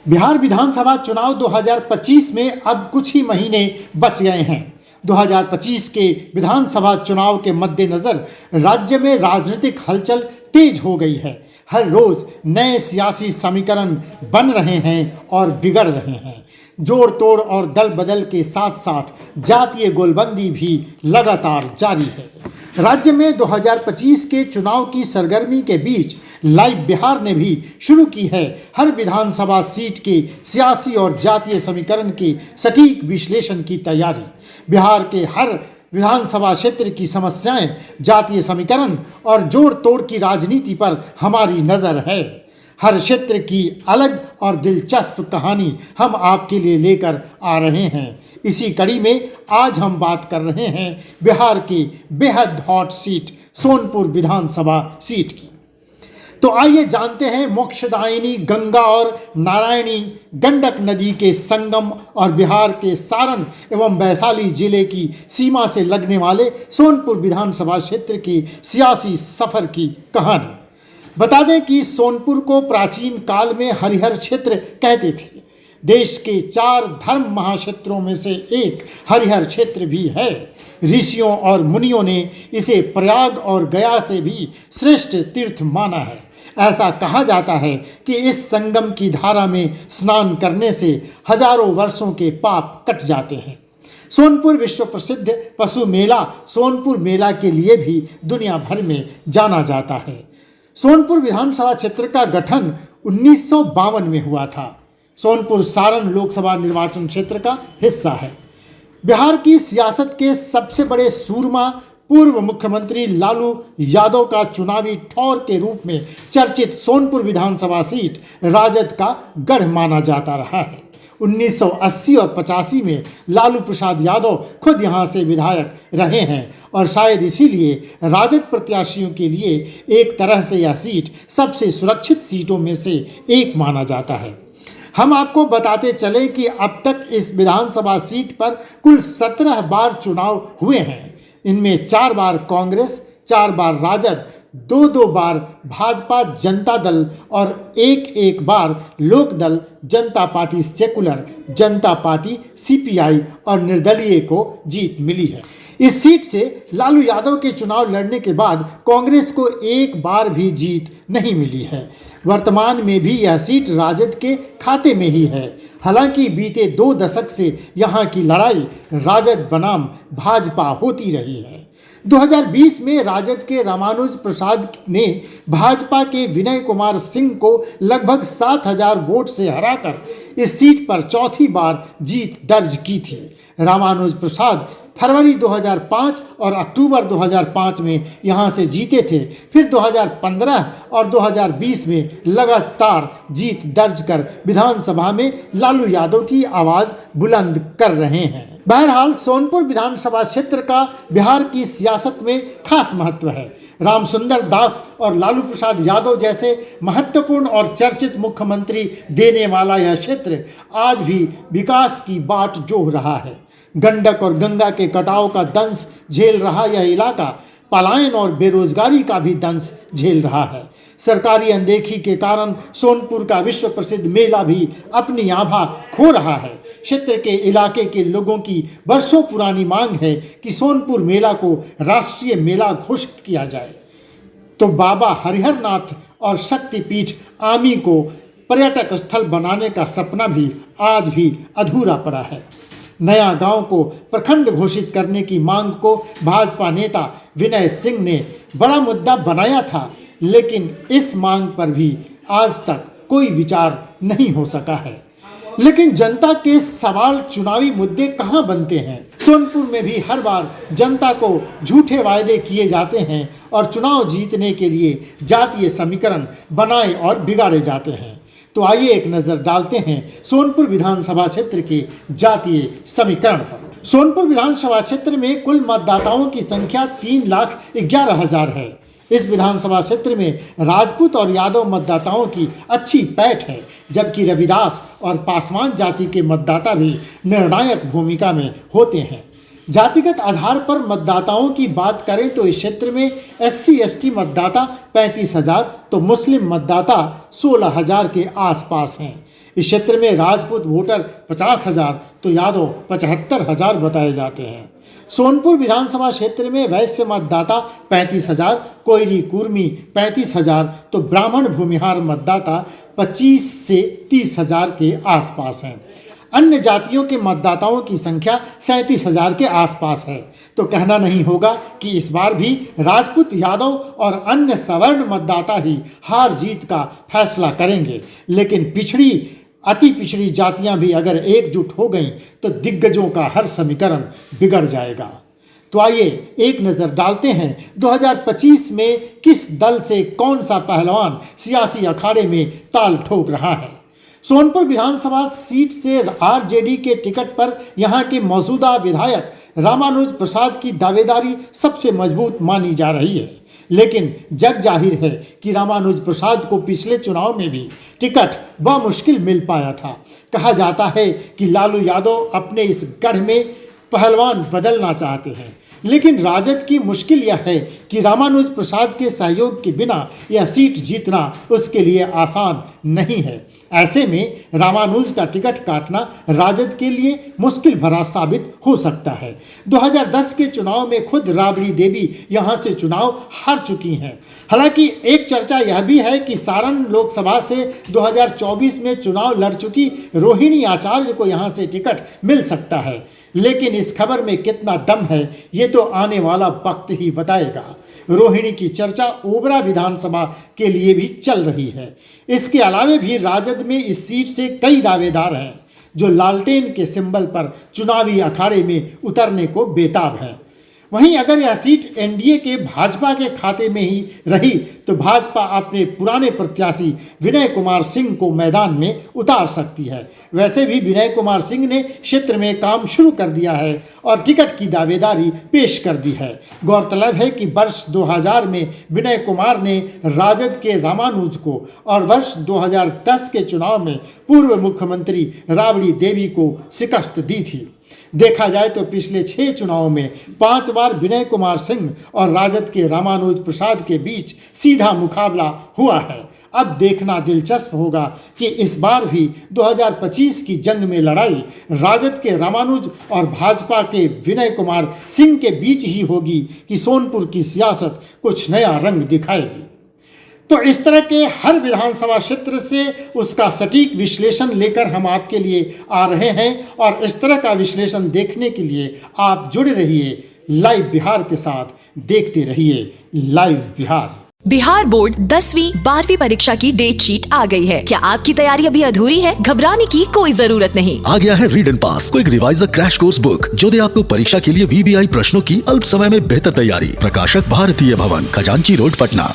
बिहार विधानसभा चुनाव 2025 में अब कुछ ही महीने बच गए हैं। 2025 के विधानसभा चुनाव के मद्देनज़र राज्य में राजनीतिक हलचल तेज हो गई है। हर रोज नए सियासी समीकरण बन रहे हैं और बिगड़ रहे हैं। जोड़ तोड़ और दल बदल के साथ साथ जातीय गोलबंदी भी लगातार जारी है। राज्य में 2025 के चुनाव की सरगर्मी के बीच लाइव बिहार ने भी शुरू की है हर विधानसभा सीट के सियासी और जातीय समीकरण के सटीक विश्लेषण की तैयारी। बिहार के हर विधानसभा क्षेत्र की समस्याएं, जातीय समीकरण और जोड़ तोड़ की राजनीति पर हमारी नज़र है। हर क्षेत्र की अलग और दिलचस्प कहानी हम आपके लिए लेकर आ रहे हैं। इसी कड़ी में आज हम बात कर रहे हैं बिहार की बेहद हॉट सीट सोनपुर विधानसभा सीट की। तो आइए जानते हैं मोक्षदायिनी गंगा और नारायणी गंडक नदी के संगम और बिहार के सारण एवं वैशाली जिले की सीमा से लगने वाले सोनपुर विधानसभा क्षेत्र की सियासी सफर की कहानी। बता दें कि सोनपुर को प्राचीन काल में हरिहर क्षेत्र कहते थे। देश के 4 धर्म महाक्षेत्रों में से एक हरिहर क्षेत्र भी है। ऋषियों और मुनियों ने इसे प्रयाग और गया से भी श्रेष्ठ तीर्थ माना है। ऐसा कहा जाता है कि इस संगम की धारा में स्नान करने से हजारों वर्षों के पाप कट जाते हैं। सोनपुर विश्व प्रसिद्ध पशु मेला सोनपुर मेला के लिए भी दुनिया भर में जाना जाता है। सोनपुर विधानसभा क्षेत्र का गठन 1952 में हुआ था। सोनपुर सारण लोकसभा निर्वाचन क्षेत्र का हिस्सा है। बिहार की सियासत के सबसे बड़े सूरमा पूर्व मुख्यमंत्री लालू यादव का चुनावी ठौर के रूप में चर्चित सोनपुर विधानसभा सीट राजद का गढ़ माना जाता रहा है। 1980 और 85 में लालू प्रसाद यादव खुद यहां से विधायक रहे हैं और शायद इसीलिए राजद प्रत्याशियों के लिए एक तरह से यह सीट सबसे सुरक्षित सीटों में से एक माना जाता है। हम आपको बताते चले कि अब तक इस विधानसभा सीट पर कुल 17 बार चुनाव हुए हैं। इनमें 4 बार कांग्रेस, 4 बार राजद, 2 बार भाजपा जनता दल और एक बार लोक दल जनता पार्टी सेकुलर, जनता पार्टी सीपीआई और निर्दलीय को जीत मिली है। इस सीट से लालू यादव के चुनाव लड़ने के बाद कांग्रेस को एक बार भी जीत नहीं मिली है। वर्तमान में भी यह सीट राजद के खाते में ही है। हालांकि बीते 2 दशक से यहाँ की लड़ाई राजद बनाम भाजपा होती रही है। 2020 में राजद के रामानुज प्रसाद ने भाजपा के विनय कुमार सिंह को लगभग 7000 वोट से हराकर इस सीट पर चौथी बार जीत दर्ज की थी। रामानुज प्रसाद फरवरी 2005 और अक्टूबर 2005 में यहां से जीते थे। फिर 2015 और 2020 में लगातार जीत दर्ज कर विधानसभा में लालू यादव की आवाज़ बुलंद कर रहे हैं। बहरहाल सोनपुर विधानसभा क्षेत्र का बिहार की सियासत में खास महत्व है। रामसुंदर दास और लालू प्रसाद यादव जैसे महत्वपूर्ण और चर्चित मुख्यमंत्री देने वाला यह क्षेत्र आज भी विकास की बाट जोह रहा है। गंडक और गंगा के कटाव का दंश झेल रहा यह इलाका पलायन और बेरोजगारी का भी दंश झेल रहा है। सरकारी अनदेखी के कारण सोनपुर का विश्व प्रसिद्ध मेला भी अपनी आभा खो रहा है। क्षेत्र के इलाके के लोगों की वर्षों पुरानी मांग है कि सोनपुर मेला को राष्ट्रीय मेला घोषित किया जाए। तो बाबा हरिहरनाथ और शक्तिपीठ आमी को पर्यटक स्थल बनाने का सपना भी आज भी अधूरा पड़ा है। नया गांव को प्रखंड घोषित करने की मांग को भाजपा नेता विनय सिंह ने बड़ा मुद्दा बनाया था, लेकिन इस मांग पर भी आज तक कोई विचार नहीं हो सका है। लेकिन जनता के सवाल चुनावी मुद्दे कहां बनते हैं। सोनपुर में भी हर बार जनता को झूठे वायदे किए जाते हैं और चुनाव जीतने के लिए जातीय समीकरण बनाए और बिगाड़े जाते हैं। तो आइए एक नज़र डालते हैं सोनपुर विधानसभा क्षेत्र के जातीय समीकरण पर। सोनपुर विधानसभा क्षेत्र में कुल मतदाताओं की संख्या 3,11,000 है। इस विधानसभा क्षेत्र में राजपूत और यादव मतदाताओं की अच्छी पैठ है, जबकि रविदास और पासवान जाति के मतदाता भी निर्णायक भूमिका में होते हैं। जातिगत आधार पर मतदाताओं की बात करें तो इस क्षेत्र में SC/ST मतदाता 35,000 तो मुस्लिम मतदाता 16,000 के आसपास हैं। इस क्षेत्र में राजपूत वोटर 50,000 तो यादव 75,000 बताए जाते हैं। सोनपुर विधानसभा क्षेत्र में वैश्य मतदाता 35,000, कोयरी कुर्मी 35,000 तो ब्राह्मण भूमिहार मतदाता 25 से 30,000 के आसपास हैं। अन्य जातियों के मतदाताओं की संख्या 37,000 के आसपास है। तो कहना नहीं होगा कि इस बार भी राजपूत, यादव और अन्य सवर्ण मतदाता ही हार जीत का फैसला करेंगे। लेकिन अति पिछड़ी जातियां भी अगर एकजुट हो गईं तो दिग्गजों का हर समीकरण बिगड़ जाएगा। तो आइए एक नज़र डालते हैं 2025 में किस दल से कौन सा पहलवान सियासी अखाड़े में ताल ठोक रहा है। सोनपुर विधानसभा सीट से आरजेडी के टिकट पर यहां के मौजूदा विधायक रामानुज प्रसाद की दावेदारी सबसे मजबूत मानी जा रही है। लेकिन जग जाहिर है कि रामानुज प्रसाद को पिछले चुनाव में भी टिकट बमुश्किल मिल पाया था। कहा जाता है कि लालू यादव अपने इस गढ़ में पहलवान बदलना चाहते हैं, लेकिन राजद की मुश्किल यह है कि रामानुज प्रसाद के सहयोग के बिना यह सीट जीतना उसके लिए आसान नहीं है। ऐसे में रामानुज का टिकट काटना राजद के लिए मुश्किल भरा साबित हो सकता है। 2010 के चुनाव में खुद राबड़ी देवी यहां से चुनाव हार चुकी हैं। हालांकि एक चर्चा यह भी है कि सारण लोकसभा से 2024 में चुनाव लड़ चुकी रोहिणी आचार्य को यहां से टिकट मिल सकता है। लेकिन इस खबर में कितना दम है ये तो आने वाला वक्त ही बताएगा। रोहिणी की चर्चा ओबरा विधानसभा के लिए भी चल रही है। इसके अलावे भी राजद में इस सीट से कई दावेदार हैं जो लालटेन के सिंबल पर चुनावी अखाड़े में उतरने को बेताब हैं। वहीं अगर यह सीट एनडीए के भाजपा के खाते में ही रही तो भाजपा अपने पुराने प्रत्याशी विनय कुमार सिंह को मैदान में उतार सकती है। वैसे भी विनय कुमार सिंह ने क्षेत्र में काम शुरू कर दिया है और टिकट की दावेदारी पेश कर दी है। गौरतलब है कि वर्ष 2000 में विनय कुमार ने राजद के रामानुज को और वर्ष 2010 के चुनाव में पूर्व मुख्यमंत्री राबड़ी देवी को शिकस्त दी थी। देखा जाए तो पिछले 6 चुनावों में 5 बार विनय कुमार सिंह और राजद के रामानुज प्रसाद के बीच सीधा मुकाबला हुआ है। अब देखना दिलचस्प होगा कि इस बार भी 2025 की जंग में लड़ाई राजद के रामानुज और भाजपा के विनय कुमार सिंह के बीच ही होगी कि सोनपुर की सियासत कुछ नया रंग दिखाएगी। तो इस तरह के हर विधानसभा क्षेत्र से उसका सटीक विश्लेषण लेकर हम आपके लिए आ रहे हैं और इस तरह का विश्लेषण देखने के लिए आप जुड़े रहिए लाइव बिहार के साथ, देखते रहिए लाइव बिहार। बिहार बोर्ड 10वीं 12वीं परीक्षा की डेट शीट आ गई है। क्या आपकी तैयारी अभी अधूरी है? घबराने की कोई जरूरत नहीं। आ गया है read and pass quick reviser crash course book जो दे आपको परीक्षा के लिए वीवीआई प्रश्नों की अल्प समय में बेहतर तैयारी। प्रकाशक भारतीय भवन, खजांची रोड, पटना।